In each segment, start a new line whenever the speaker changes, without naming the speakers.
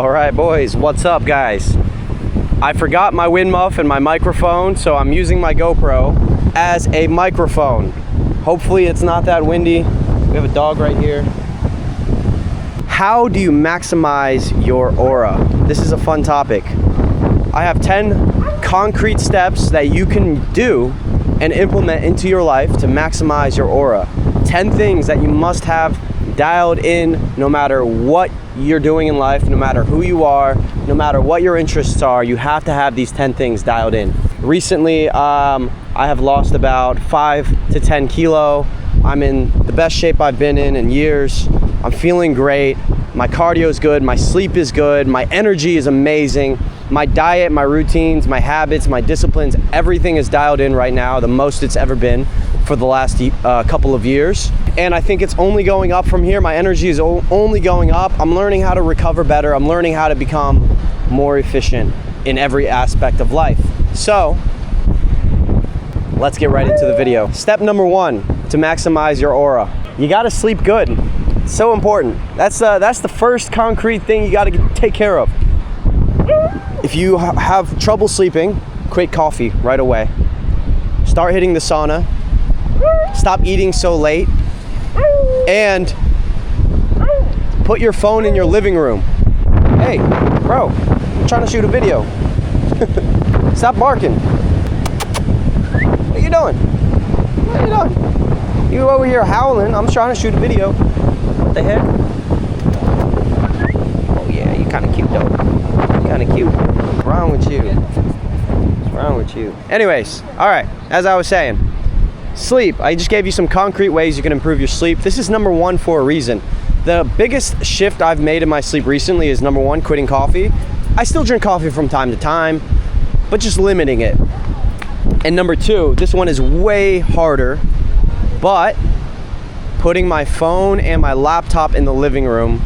All right, boys, what's up, guys? I forgot my wind muff and my microphone, so I'm using my GoPro as a microphone. Hopefully it's not that windy. We have a dog right here. How do you maximize your aura? This is a fun topic. I have 10 concrete steps that you can do and implement into your life to maximize your aura. 10 things that you must have dialed in no matter what you're doing in life, no matter who you are, no matter what your interests are. You have to have these 10 things dialed in. Recently, I have lost about 5 to 10 kilo. I'm in the best shape I've been in years. I'm feeling great. My cardio is good, my sleep is good, my energy is amazing. My diet, my routines, my habits, my disciplines, everything is dialed in right now, the most it's ever been for the last couple of years. And I think it's only going up from here. My energy is only going up. I'm learning how to recover better. I'm learning how to become more efficient in every aspect of life. So, let's get right into the video. Step number 1 to maximize your aura. You gotta sleep good. It's so important. That's the first concrete thing you gotta take care of. If you have trouble sleeping, quit coffee right away. Start hitting the sauna. Stop eating so late. And put your phone in your living room. Hey, bro, I'm trying to shoot a video. Stop barking. What are you doing? What are you doing? You over here howling. I'm trying to shoot a video. What the heck? Oh yeah, you kind of cute though. Kind of cute. What's wrong with you? What's wrong with you? Anyways, all right, as I was saying, sleep. I just gave you some concrete ways you can improve your sleep. This is number 1 for a reason. The biggest shift I've made in my sleep recently is number 1, quitting coffee. I still drink coffee from time to time, but just limiting it. And number 2, this one is way harder, but putting my phone and my laptop in the living room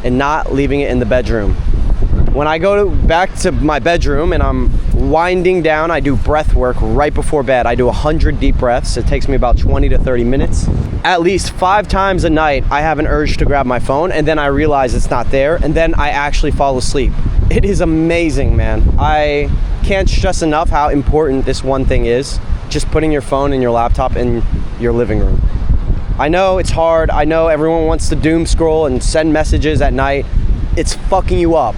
and not leaving it in the bedroom. When I go back to my bedroom and I'm winding down, I do breath work right before bed. I do 100 deep breaths. It takes me about 20 to 30 minutes. At least 5 times a night, I have an urge to grab my phone, and then I realize it's not there, and then I actually fall asleep. It is amazing, man. I can't stress enough how important this one thing is, just putting your phone and your laptop in your living room. I know it's hard. I know everyone wants to doom scroll and send messages at night. It's fucking you up.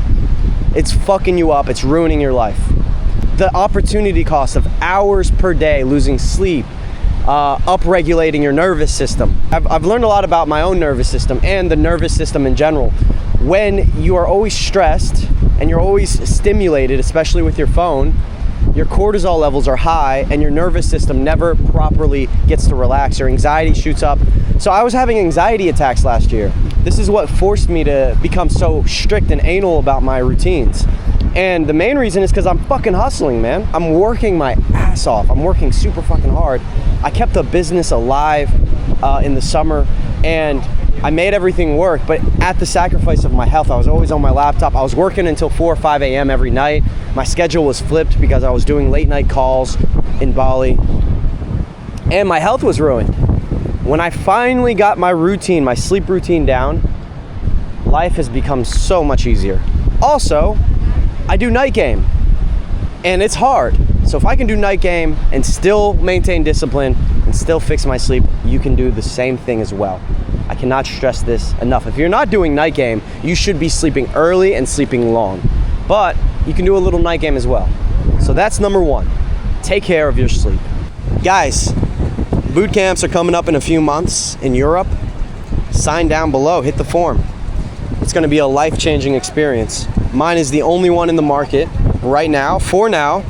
It's fucking you up. It's ruining your life. The opportunity cost of hours per day losing sleep, upregulating your nervous system. I've learned a lot about my own nervous system and the nervous system in general. When you are always stressed and you're always stimulated, especially with your phone, your cortisol levels are high and your nervous system never properly gets to relax. Your anxiety shoots up. So I was having anxiety attacks last year. This is what forced me to become so strict and anal about my routines. And the main reason is because I'm fucking hustling, man. I'm working my ass off. I'm working super fucking hard. I kept the business alive in the summer, and I made everything work, but at the sacrifice of my health. I was always on my laptop. I was working until 4 or 5 a.m. every night. My schedule was flipped because I was doing late night calls in Bali, and my health was ruined. When I finally got my routine, my sleep routine down, life has become so much easier. Also, I do night game, and it's hard. So if I can do night game and still maintain discipline and still fix my sleep, you can do the same thing as well. I cannot stress this enough. If you're not doing night game, you should be sleeping early and sleeping long. But you can do a little night game as well. So that's number 1. Take care of your sleep. Guys, boot camps are coming up in a few months in Europe. Sign down below, hit the form. It's gonna be a life-changing experience. Mine is the only one in the market right now, for now,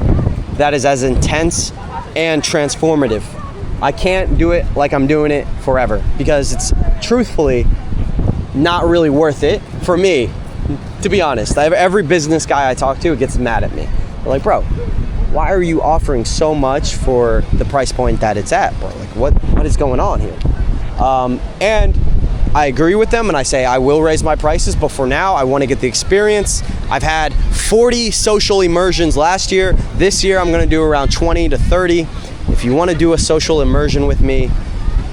that is as intense and transformative. I can't do it like I'm doing it forever because it's truthfully not really worth it for me, to be honest. Every business guy I talk to gets mad at me. They're like, bro, why are you offering so much for the price point that it's at, bro? Like, what is going on here? And I agree with them and I say I will raise my prices, but for now I want to get the experience. I've had 40 social immersions last year. This year I'm going to do around 20 to 30. If you want to do a social immersion with me,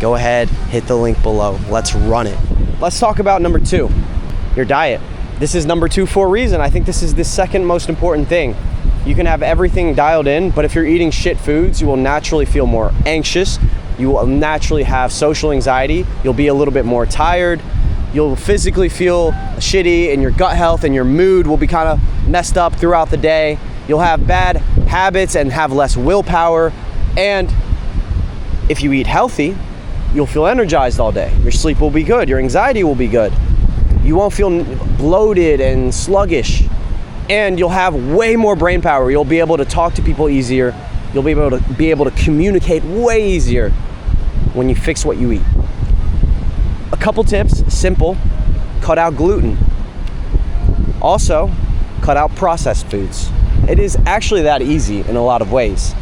go ahead, hit the link below. Let's run it. Let's talk about number 2, your diet. This is number 2 for a reason. I think this is the second most important thing. You can have everything dialed in, but if you're eating shit foods, you will naturally feel more anxious. You will naturally have social anxiety. You'll be a little bit more tired. You'll physically feel shitty, and your gut health and your mood will be kind of messed up throughout the day. You'll have bad habits and have less willpower. And if you eat healthy, you'll feel energized all day. Your sleep will be good. Your anxiety will be good. You won't feel bloated and sluggish. And you'll have way more brain power. You'll be able to talk to people easier. You'll be able to communicate way easier when you fix what you eat. A couple tips, simple: cut out gluten. Also, cut out processed foods. It is actually that easy in a lot of ways.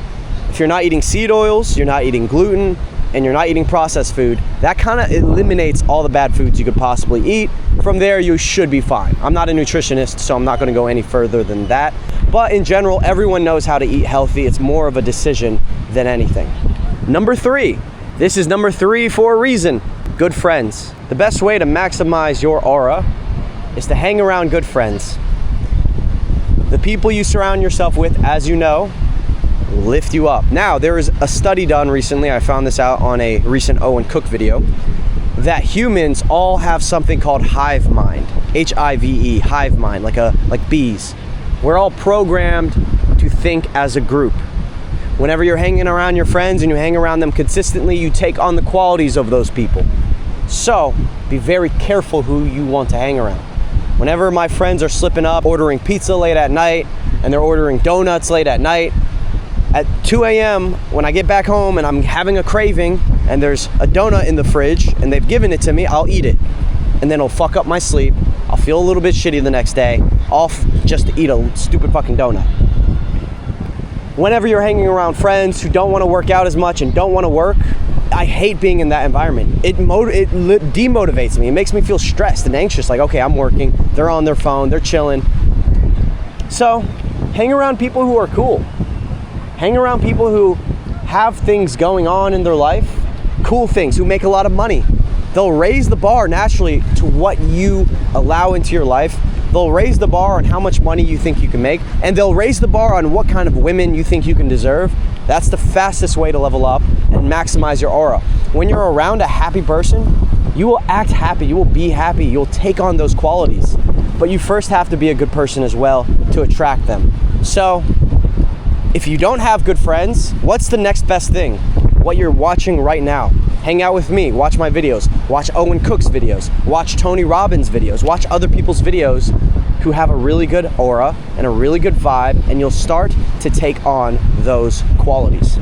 If you're not eating seed oils, you're not eating gluten, and you're not eating processed food, that kind of eliminates all the bad foods you could possibly eat. From there, you should be fine. I'm not a nutritionist, so I'm not going to go any further than that. But in general, everyone knows how to eat healthy. It's more of a decision than anything. Number 3. This is number 3 for a reason. Good friends. The best way to maximize your aura is to hang around good friends. The people you surround yourself with, as you know, lift you up. Now, there is a study done recently, I found this out on a recent Owen Cook video, that humans all have something called hive mind. H-I-V-E, hive mind, like bees. We're all programmed to think as a group. Whenever you're hanging around your friends and you hang around them consistently, you take on the qualities of those people. So, be very careful who you want to hang around. Whenever my friends are slipping up, ordering pizza late at night, and they're ordering donuts late at night, at 2 a.m. when I get back home and I'm having a craving and there's a donut in the fridge and they've given it to me, I'll eat it. And then it'll fuck up my sleep. I'll feel a little bit shitty the next day, just to eat a stupid fucking donut. Whenever you're hanging around friends who don't want to work out as much and don't want to work, I hate being in that environment. It demotivates me. It makes me feel stressed and anxious. Like, okay, I'm working. They're on their phone. They're chilling. So, hang around people who are cool. Hang around people who have things going on in their life, cool things, who make a lot of money. They'll raise the bar naturally to what you allow into your life. They'll raise the bar on how much money you think you can make, and they'll raise the bar on what kind of women you think you can deserve. That's the fastest way to level up and maximize your aura. When you're around a happy person, you will act happy, you will be happy, you'll take on those qualities. But you first have to be a good person as well to attract them. So, if you don't have good friends, what's the next best thing? What you're watching right now. Hang out with me, watch my videos, watch Owen Cook's videos, watch Tony Robbins' videos, watch other people's videos who have a really good aura and a really good vibe, and you'll start to take on those qualities.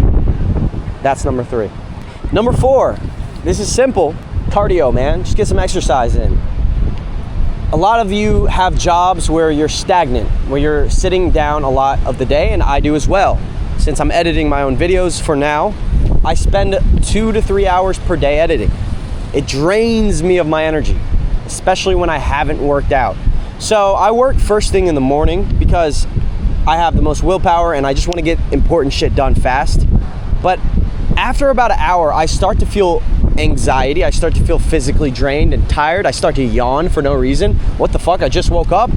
That's number 3. Number 4, this is simple, cardio, man. Just get some exercise in. A lot of you have jobs where you're stagnant, where you're sitting down a lot of the day, and I do as well. Since I'm editing my own videos for now, I spend 2 to 3 hours per day editing. It drains me of my energy, especially when I haven't worked out. So I work first thing in the morning because I have the most willpower and I just want to get important shit done fast. But after about an hour, I start to feel anxiety. I start to feel physically drained and tired. I start to yawn for no reason. What the fuck? I just woke up.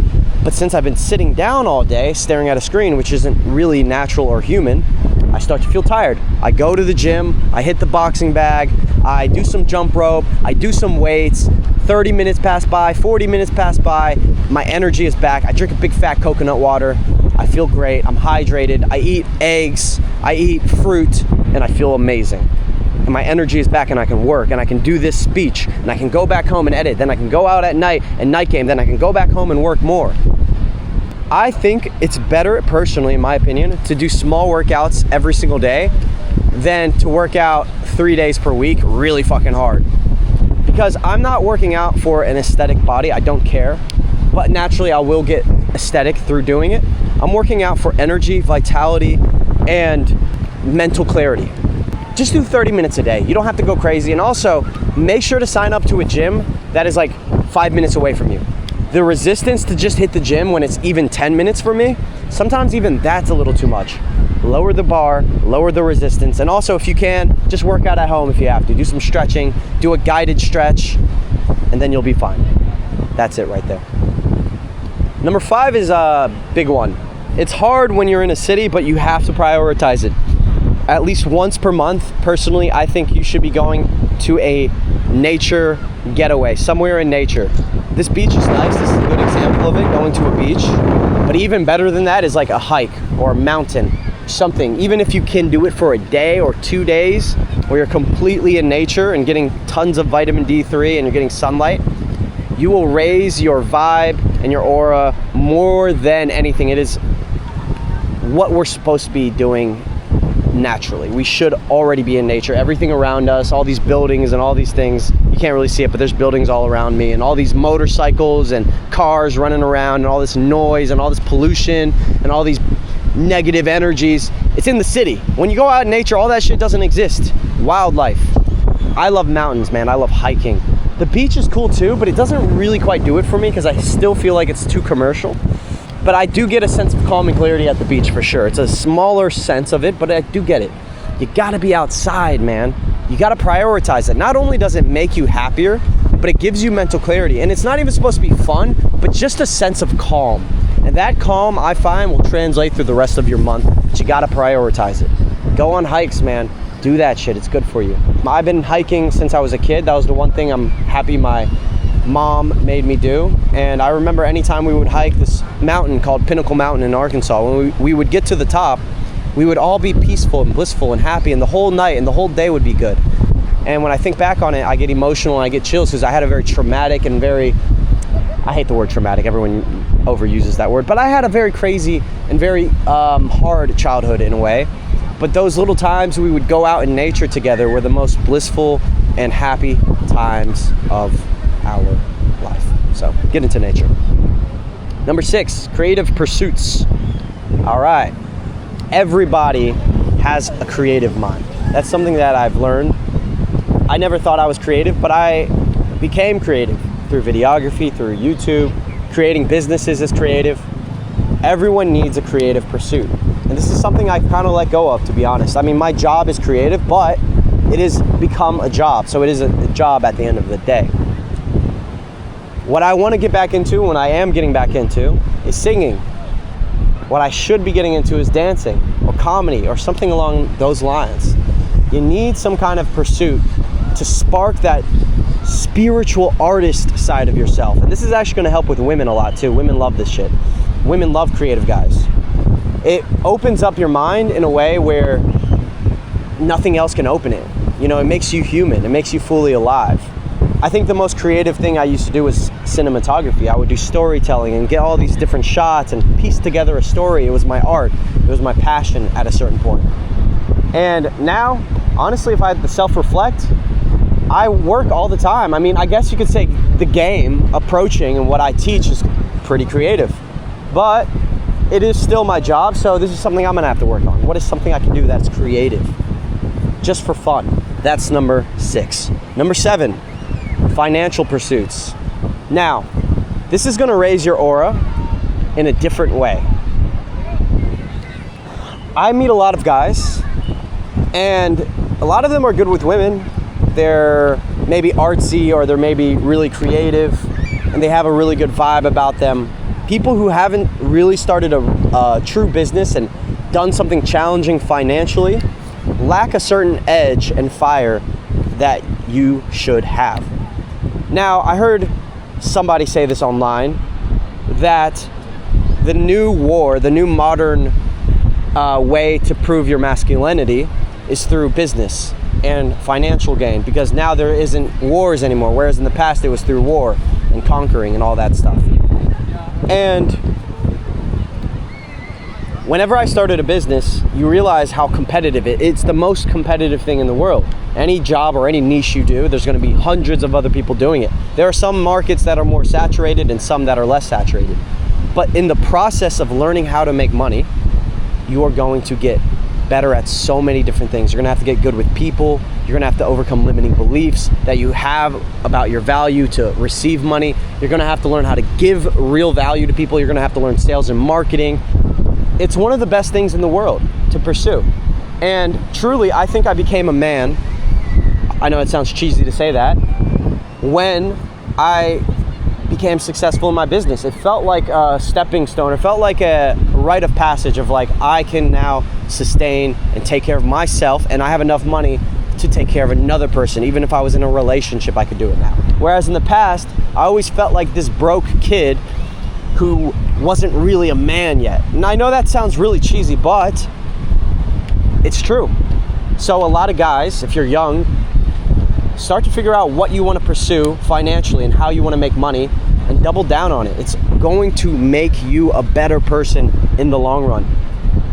But since I've been sitting down all day staring at a screen, which isn't really natural or human, I start to feel tired. I go to the gym, I hit the boxing bag, I do some jump rope, I do some weights, 30 minutes pass by, 40 minutes pass by, my energy is back. I drink a big fat coconut water, I feel great, I'm hydrated, I eat eggs, I eat fruit, and I feel amazing. And my energy is back and I can work and I can do this speech and I can go back home and edit, then I can go out at night and night game, then I can go back home and work more. I think it's better, personally, in my opinion, to do small workouts every single day than to work out 3 days per week really fucking hard. Because I'm not working out for an aesthetic body, I don't care, but naturally I will get aesthetic through doing it. I'm working out for energy, vitality, and mental clarity. Just do 30 minutes a day. You don't have to go crazy. And also, make sure to sign up to a gym that is like 5 minutes away from you. The resistance to just hit the gym when it's even 10 minutes for me, sometimes even that's a little too much. Lower the bar, lower the resistance, and also if you can, just work out at home if you have to. Do some stretching, do a guided stretch, and then you'll be fine. That's it right there. Number 5 is a big one. It's hard when you're in a city, but you have to prioritize it. At least once per month, personally, I think you should be going to a nature getaway, somewhere in nature. This beach is nice. This is a good example of it, going to a beach. But even better than that is like a hike or a mountain, something. Even if you can do it for a day or 2 days, where you're completely in nature and getting tons of vitamin D3 and you're getting sunlight, you will raise your vibe and your aura more than anything. It is what we're supposed to be doing naturally. We should already be in nature. Everything around us, all these buildings and all these things, you can't really see it, but there's buildings all around me, and all these motorcycles and cars running around, and all this noise and all this pollution and all these negative energies. It's in the city. When you go out in nature, all that shit doesn't exist. Wildlife. I love mountains, man. I love hiking. The beach is cool too, but it doesn't really quite do it for me because I still feel like it's too commercial. But I do get a sense of calm and clarity at the beach for sure. It's a smaller sense of it, but I do get it. You gotta be outside, man. You gotta prioritize it. Not only does it make you happier, but it gives you mental clarity. And it's not even supposed to be fun, but just a sense of calm. And that calm, I find, will translate through the rest of your month. But you gotta prioritize it. Go on hikes, man. Do that shit, it's good for you. I've been hiking since I was a kid. That was the one thing I'm happy my mom made me do. And I remember anytime we would hike this mountain called Pinnacle Mountain in Arkansas, when we would get to the top, we would all be peaceful and blissful and happy, and the whole night and the whole day would be good. And when I think back on it, I get emotional and I get chills because I had a very traumatic and I hate the word traumatic, everyone overuses that word, but I had a very crazy and very hard childhood in a way. But those little times we would go out in nature together were the most blissful and happy times of our life. So get into nature. Number 6, creative pursuits. All right. Everybody has a creative mind. That's something that I've learned. I never thought I was creative, but I became creative through videography, through YouTube. Creating businesses is creative. Everyone needs a creative pursuit. And this is something I kind of let go of, to be honest. I mean, my job is creative, but it has become a job. So it is a job at the end of the day. What I want to get back into, when I am getting back into, is singing. What I should be getting into is dancing or comedy or something along those lines. You need some kind of pursuit to spark that spiritual artist side of yourself. And this is actually going to help with women a lot too. Women love this shit. Women love creative guys. It opens up your mind in a way where nothing else can open it. You know, it makes you human. It makes you fully alive. I think the most creative thing I used to do was cinematography. I would do storytelling and get all these different shots and piece together a story. It was my art. It was my passion at a certain point. And now, honestly, if I had to self-reflect, I work all the time. I mean, I guess you could say the game approaching and what I teach is pretty creative. But it is still my job, so this is something I'm gonna have to work on. What is something I can do that's creative? Just for fun. That's number 6. Number 7, financial pursuits. Now, this is gonna raise your aura in a different way. I meet a lot of guys, and a lot of them are good with women. They're maybe artsy, or they're maybe really creative, and they have a really good vibe about them. People who haven't really started a true business and done something challenging financially lack a certain edge and fire that you should have. Now, I heard somebody say this online, that the new war, the new modern way to prove your masculinity is through business and financial gain, because now there isn't wars anymore, whereas in the past it was through war and conquering and all that stuff. And whenever I started a business, you realize how competitive it's the most competitive thing in the world. Any job or any niche you do, there's going to be hundreds of other people doing it. There are some markets that are more saturated and some that are less saturated. But in the process of learning how to make money, you are going to get better at so many different things. You're gonna have to get good with people. You're gonna have to overcome limiting beliefs that you have about your value to receive money. You're gonna have to learn how to give real value to people. You're gonna have to learn sales and marketing. It's one of the best things in the world to pursue. And truly, I think I became a man, I know it sounds cheesy to say that, when I became successful in my business. It felt like a stepping stone. It felt like a rite of passage of like, I can now sustain and take care of myself, and I have enough money to take care of another person. Even if I was in a relationship, I could do it now. Whereas in the past, I always felt like this broke kid who wasn't really a man yet. And I know that sounds really cheesy, but it's true. So a lot of guys, if you're young, start to figure out what you want to pursue financially and how you want to make money, and double down on it. It's going to make you a better person in the long run.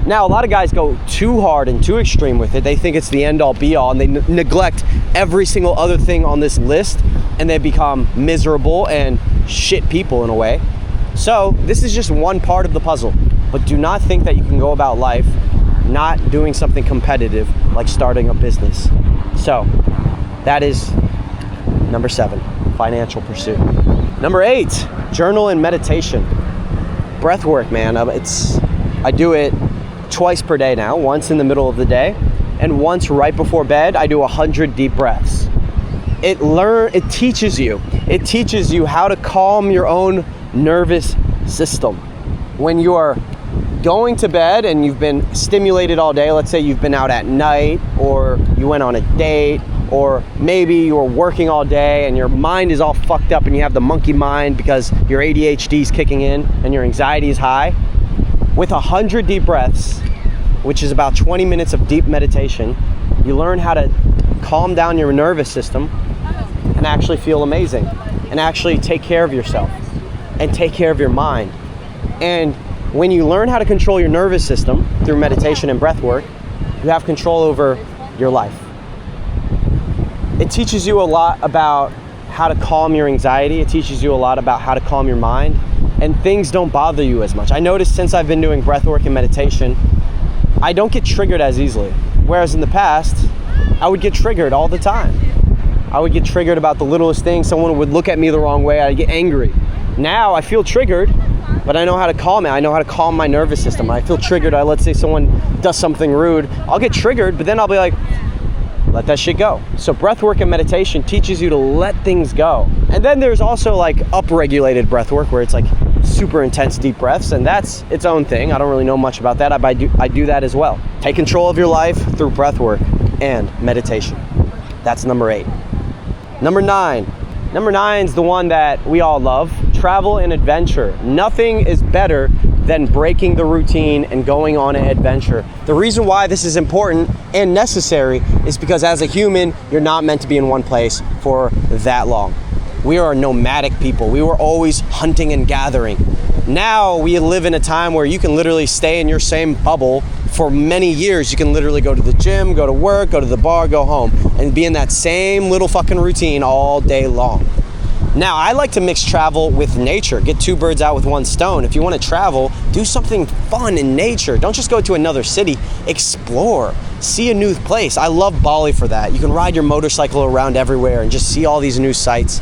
Now, a lot of guys go too hard and too extreme with it. They think it's the end all be all, and they neglect every single other thing on this list, and they become miserable and shit people in a way. So this is just one part of the puzzle, but do not think that you can go about life not doing something competitive like starting a business. So that is number 7, financial pursuit. Number 8, journal and meditation. Breath work, man. I do it twice per day now, once in the middle of the day and once right before bed. I do 100 deep breaths. It teaches you how to calm your own nervous system. When you are going to bed and you've been stimulated all day, let's say you've been out at night, or you went on a date, or maybe you were working all day and your mind is all fucked up and you have the monkey mind because your ADHD is kicking in and your anxiety is high. With 100 deep breaths, which is about 20 minutes of deep meditation, you learn how to calm down your nervous system and actually feel amazing, and actually take care of yourself and take care of your mind. And when you learn how to control your nervous system through meditation and breath work, you have control over your life. It teaches you a lot about how to calm your anxiety. It teaches you a lot about how to calm your mind, and things don't bother you as much. I noticed since I've been doing breath work and meditation, I don't get triggered as easily. Whereas in the past, I would get triggered all the time. I would get triggered about the littlest thing. Someone would look at me the wrong way, I'd get angry. Now I feel triggered, but I know how to calm it. I know how to calm my nervous system. I feel triggered. Let's say someone does something rude. I'll get triggered, but then I'll be like, let that shit go. So breath work and meditation teaches you to let things go. And then there's also like upregulated breath work, where it's like super intense deep breaths, and that's its own thing. I don't really know much about that. I do that as well. Take control of your life through breath work and meditation. That's number 8. Number 9. Number 9 is the one that we all love: travel and adventure. Nothing is better than breaking the routine and going on an adventure. The reason why this is important and necessary is because as a human, you're not meant to be in one place for that long. We are nomadic people. We were always hunting and gathering. Now we live in a time where you can literally stay in your same bubble for many years. You can literally go to the gym, go to work, go to the bar, go home, and be in that same little fucking routine all day long. Now, I like to mix travel with nature, get 2 birds out with 1 stone. If you want to travel, do something fun in nature. Don't just go to another city, explore, see a new place. I love Bali for that. You can ride your motorcycle around everywhere and just see all these new sights.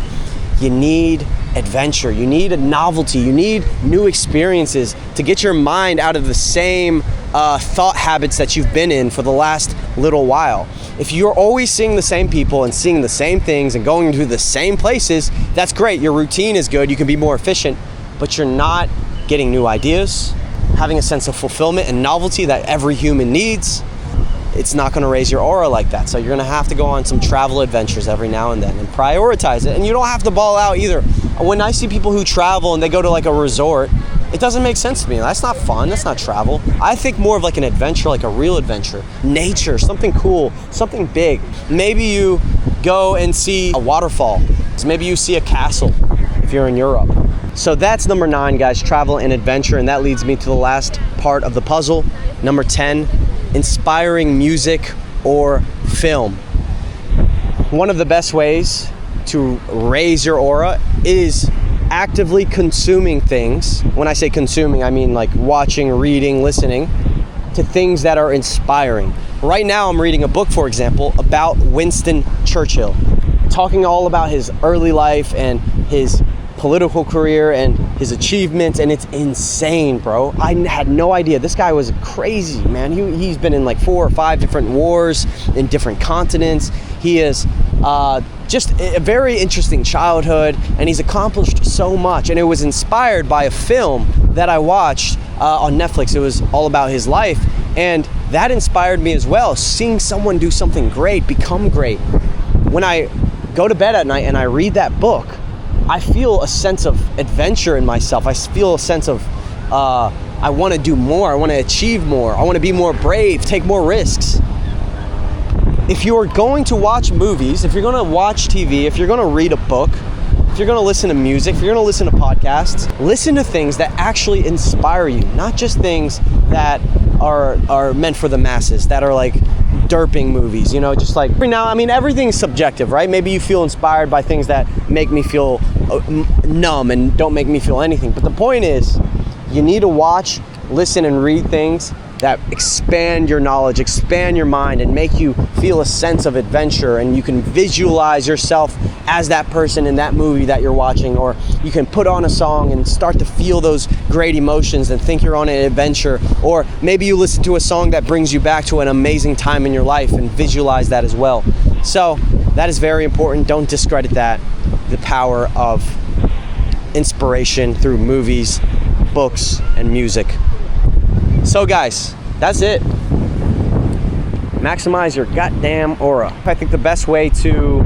You need adventure, you need a novelty, you need new experiences to get your mind out of the same thought habits that you've been in for the last little while. If you're always seeing the same people and seeing the same things and going to the same places, that's great. Your routine is good, you can be more efficient, but you're not getting new ideas, having a sense of fulfillment and novelty that every human needs. It's not going to raise your aura like that. So you're going to have to go on some travel adventures every now and then and prioritize it. And you don't have to ball out either. When I see people who travel and they go to like a resort, it doesn't make sense to me. That's not fun. That's not travel. I think more of like an adventure, like a real adventure. Nature, something cool, something big. Maybe you go and see a waterfall. So maybe you see a castle if you're in Europe. So that's number 9, guys, travel and adventure. And that leads me to the last part of the puzzle. Number 10, inspiring music or film. One of the best ways to raise your aura is actively consuming things. When I say consuming, I mean like watching, reading, listening to things that are inspiring. Right now I'm reading a book, for example, about Winston Churchill, talking all about his early life and his political career and his achievements, and it's insane, bro. I had no idea. This guy was crazy, man. He's been in like 4 or 5 different wars in different continents. He is just a very interesting childhood, and he's accomplished so much. And it was inspired by a film that I watched on Netflix. It was all about his life, and that inspired me as well. Seeing someone do something great, become great. When I go to bed at night and I read that book, I feel a sense of adventure in myself. I feel a sense of I want to do more, I want to achieve more, I want to be more brave, take more risks. If you're going to watch movies, if you're going to watch TV, if you're going to read a book, if you're going to listen to music, if you're going to listen to podcasts, listen to things that actually inspire you, not just things that are meant for the masses, that are like derping movies, you know, just like now, I mean, everything's subjective, right? Maybe you feel inspired by things that make me feel numb and don't make me feel anything. But the point is, you need to watch, listen, and read things that expand your knowledge, expand your mind, and make you feel a sense of adventure, and you can visualize yourself as that person in that movie that you're watching, or you can put on a song and start to feel those great emotions and think you're on an adventure, or maybe you listen to a song that brings you back to an amazing time in your life and visualize that as well. So that is very important. Don't discredit that, the power of inspiration through movies, books, and music. So guys, that's it. Maximize your goddamn aura. I think the best way to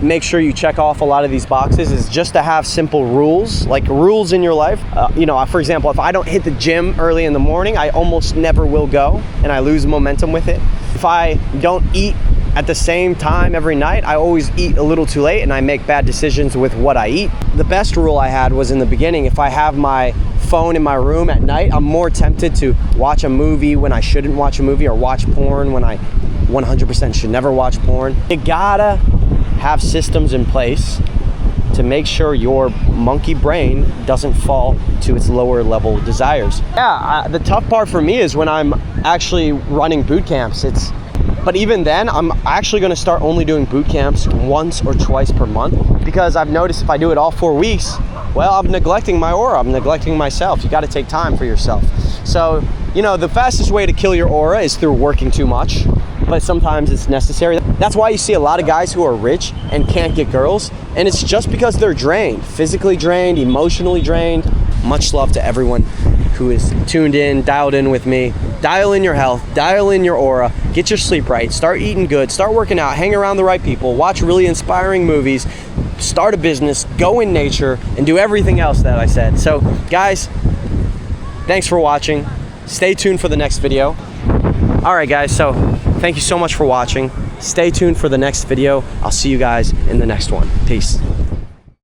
make sure you check off a lot of these boxes is just to have simple rules, like rules in your life. You know, for example, if I don't hit the gym early in the morning, I almost never will go, and I lose momentum with it. If I don't eat at the same time every night, I always eat a little too late, and I make bad decisions with what I eat. The best rule I had was in the beginning, if I have my phone in my room at night, I'm more tempted to watch a movie when I shouldn't watch a movie, or watch porn when I 100% should never watch porn. You gotta have systems in place to make sure your monkey brain doesn't fall to its lower level desires. Yeah, the tough part for me is when I'm actually running boot camps. But even then, I'm actually gonna start only doing boot camps once or twice per month, because I've noticed if I do it all 4 weeks, well, I'm neglecting my aura, I'm neglecting myself. You gotta take time for yourself. So, you know, the fastest way to kill your aura is through working too much, but sometimes it's necessary. That's why you see a lot of guys who are rich and can't get girls, and it's just because they're drained, physically drained, emotionally drained. Much love to everyone who is tuned in, dialed in with me. Dial in your health, dial in your aura, get your sleep right, start eating good, start working out, hang around the right people, watch really inspiring movies, start a business, go in nature, and do everything else that I said. So guys, thanks for watching. Stay tuned for the next video. All right guys, so thank you so much for watching. Stay tuned for the next video. I'll see you guys in the next one. Peace.